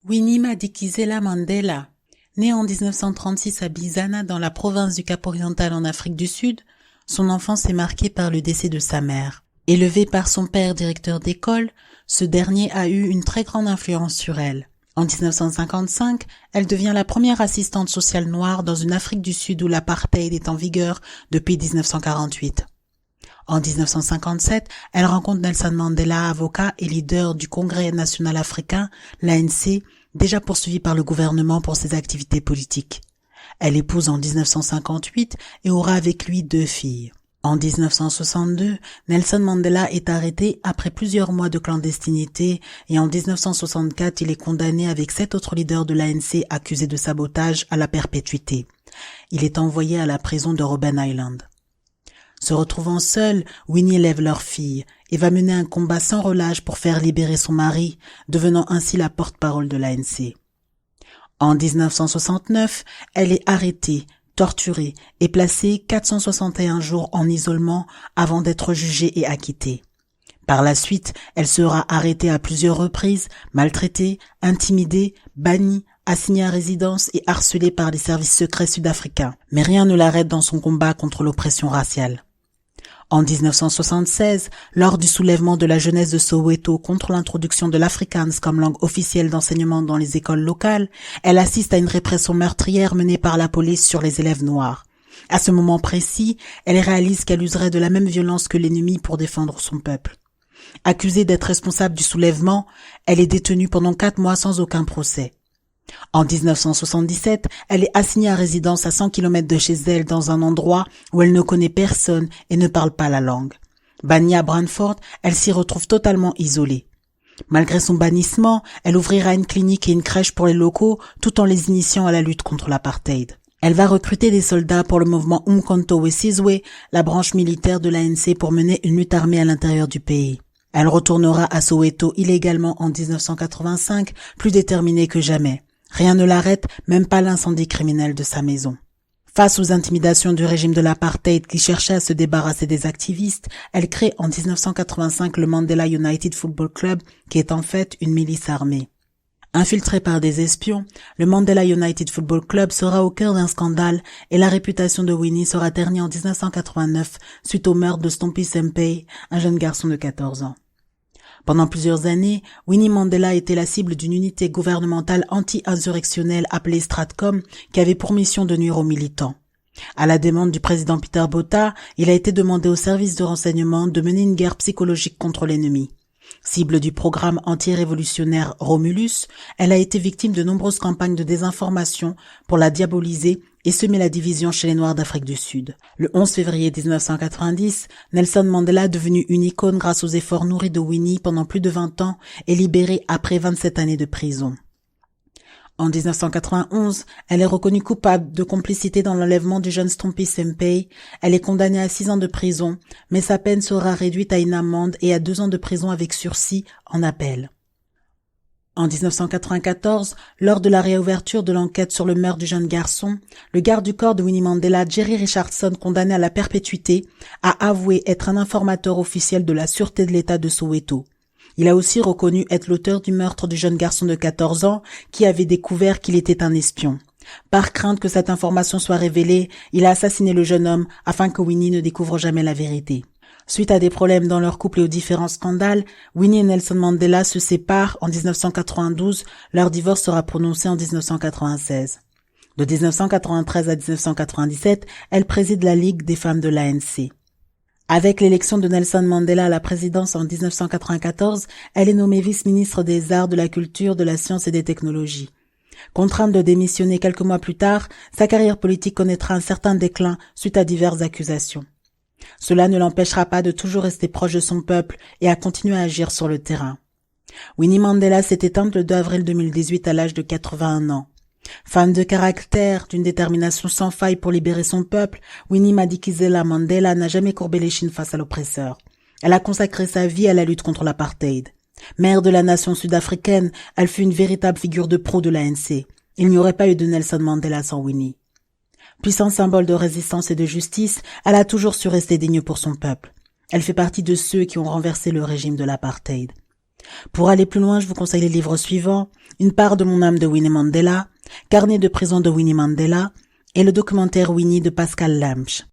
Winnie Madikizela Mandela, née en 1936 à Bizana dans la province du Cap-Oriental en Afrique du Sud, son enfance est marquée par le décès de sa mère. Élevée par son père directeur d'école, ce dernier a eu une très grande influence sur elle. En 1955, elle devient la première assistante sociale noire dans une Afrique du Sud où l'apartheid est en vigueur depuis 1948. En 1957, elle rencontre Nelson Mandela, avocat et leader du Congrès national africain, l'ANC, déjà poursuivi par le gouvernement pour ses activités politiques. Elle épouse en 1958 et aura avec lui 2 filles. En 1962, Nelson Mandela est arrêté après plusieurs mois de clandestinité et en 1964, il est condamné avec 7 autres leaders de l'ANC accusés de sabotage à la perpétuité. Il est envoyé à la prison de Robben Island. Se retrouvant seule, Winnie élève leur fille et va mener un combat sans relâche pour faire libérer son mari, devenant ainsi la porte-parole de l'ANC. En 1969, elle est arrêtée, torturée et placée 461 jours en isolement avant d'être jugée et acquittée. Par la suite, elle sera arrêtée à plusieurs reprises, maltraitée, intimidée, bannie, assignée à résidence et harcelée par les services secrets sud-africains. Mais rien ne l'arrête dans son combat contre l'oppression raciale. En 1976, lors du soulèvement de la jeunesse de Soweto contre l'introduction de l'afrikaans comme langue officielle d'enseignement dans les écoles locales, elle assiste à une répression meurtrière menée par la police sur les élèves noirs. À ce moment précis, elle réalise qu'elle userait de la même violence que l'ennemi pour défendre son peuple. Accusée d'être responsable du soulèvement, elle est détenue pendant 4 mois sans aucun procès. En 1977, elle est assignée à résidence à 100 km de chez elle dans un endroit où elle ne connaît personne et ne parle pas la langue. Bannie à Brantford, elle s'y retrouve totalement isolée. Malgré son bannissement, elle ouvrira une clinique et une crèche pour les locaux tout en les initiant à la lutte contre l'apartheid. Elle va recruter des soldats pour le mouvement Umkhonto we Sizwe, la branche militaire de l'ANC pour mener une lutte armée à l'intérieur du pays. Elle retournera à Soweto illégalement en 1985, plus déterminée que jamais. Rien ne l'arrête, même pas l'incendie criminel de sa maison. Face aux intimidations du régime de l'apartheid qui cherchait à se débarrasser des activistes, elle crée en 1985 le Mandela United Football Club, qui est en fait une milice armée. Infiltré par des espions, le Mandela United Football Club sera au cœur d'un scandale et la réputation de Winnie sera ternie en 1989 suite au meurtre de Stompie Sempay, un jeune garçon de 14 ans. Pendant plusieurs années, Winnie Mandela était la cible d'une unité gouvernementale anti-insurrectionnelle appelée Stratcom qui avait pour mission de nuire aux militants. À la demande du président Peter Botha, il a été demandé aux services de renseignement de mener une guerre psychologique contre l'ennemi. Cible du programme anti-révolutionnaire Romulus, elle a été victime de nombreuses campagnes de désinformation pour la diaboliser et semer la division chez les Noirs d'Afrique du Sud. Le 11 février 1990, Nelson Mandela, devenu une icône grâce aux efforts nourris de Winnie pendant plus de 20 ans, est libérée après 27 années de prison. En 1991, elle est reconnue coupable de complicité dans l'enlèvement du jeune Stompie Sempay. Elle est condamnée à 6 ans de prison, mais sa peine sera réduite à une amende et à 2 ans de prison avec sursis en appel. En 1994, lors de la réouverture de l'enquête sur le meurtre du jeune garçon, le garde du corps de Winnie Mandela, Jerry Richardson, condamné à la perpétuité, a avoué être un informateur officiel de la sûreté de l'État de Soweto. Il a aussi reconnu être l'auteur du meurtre du jeune garçon de 14 ans qui avait découvert qu'il était un espion. Par crainte que cette information soit révélée, il a assassiné le jeune homme afin que Winnie ne découvre jamais la vérité. Suite à des problèmes dans leur couple et aux différents scandales, Winnie et Nelson Mandela se séparent en 1992, leur divorce sera prononcé en 1996. De 1993 à 1997, elle préside la Ligue des femmes de l'ANC. Avec l'élection de Nelson Mandela à la présidence en 1994, elle est nommée vice-ministre des Arts, de la Culture, de la Science et des Technologies. Contrainte de démissionner quelques mois plus tard, sa carrière politique connaîtra un certain déclin suite à diverses accusations. Cela ne l'empêchera pas de toujours rester proche de son peuple et à continuer à agir sur le terrain. Winnie Mandela s'est éteinte le 2 avril 2018 à l'âge de 81 ans. Femme de caractère, d'une détermination sans faille pour libérer son peuple, Winnie Madikizela Mandela n'a jamais courbé l'échine face à l'oppresseur. Elle a consacré sa vie à la lutte contre l'apartheid. Mère de la nation sud-africaine, elle fut une véritable figure de proue de l'ANC. Il n'y aurait pas eu de Nelson Mandela sans Winnie. Puissant symbole de résistance et de justice, elle a toujours su rester digne pour son peuple. Elle fait partie de ceux qui ont renversé le régime de l'apartheid. Pour aller plus loin, je vous conseille les livres suivants: Une part de mon âme de Winnie Mandela, Carnet de prison de Winnie Mandela et le documentaire Winnie de Pascal Lemche.